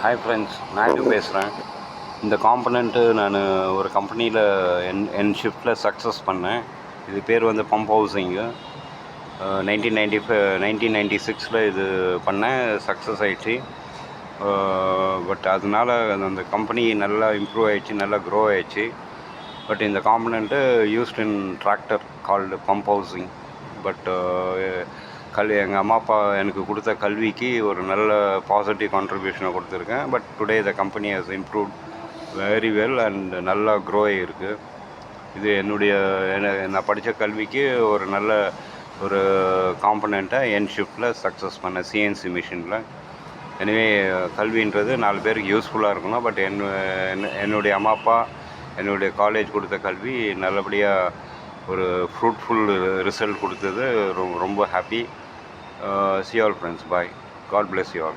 Hi friends, Matthew பேசுகிறேன். இந்த component நான் ஒரு கம்பெனியில் என் ஷிஃப்ட்டில் சக்ஸஸ் பண்ணேன். இது பேர் வந்து பம்ப் ஹவுசிங்கு. 1996 இது பண்ணேன், சக்ஸஸ் ஆகிடுச்சு. பட் அதனால் அந்த கம்பெனி நல்லா இம்ப்ரூவ் ஆகிடுச்சு, நல்லா க்ரோ ஆகிடுச்சு. பட் இந்த component used in tractor called pump housing. But எங்கள் அம்மா அப்பா எனக்கு கொடுத்த கல்விக்கு ஒரு நல்ல பாசிட்டிவ் கான்ட்ரிபியூஷனை கொடுத்துருக்கேன். But today the company has improved very well and நல்லா க்ரோ ஆகிருக்கு. இது நான் படித்த கல்விக்கு ஒரு நல்ல ஒரு காம்பனண்ட்டை என் ஷிஃப்ட்டில் சக்ஸஸ் பண்ணேன், சிஎன்சி மிஷினில். எனவே கல்வின்றது 4 பேருக்கு யூஸ்ஃபுல்லாக இருக்கணும். பட் என்னுடைய அம்மா அப்பா என்னுடைய காலேஜ் கொடுத்த கல்வி நல்லபடியாக ஒரு ஃப்ரூட்ஃபுல் ரிசல்ட் கொடுத்தது. ரொம்ப happy. See you all friends. Bye. God bless you all.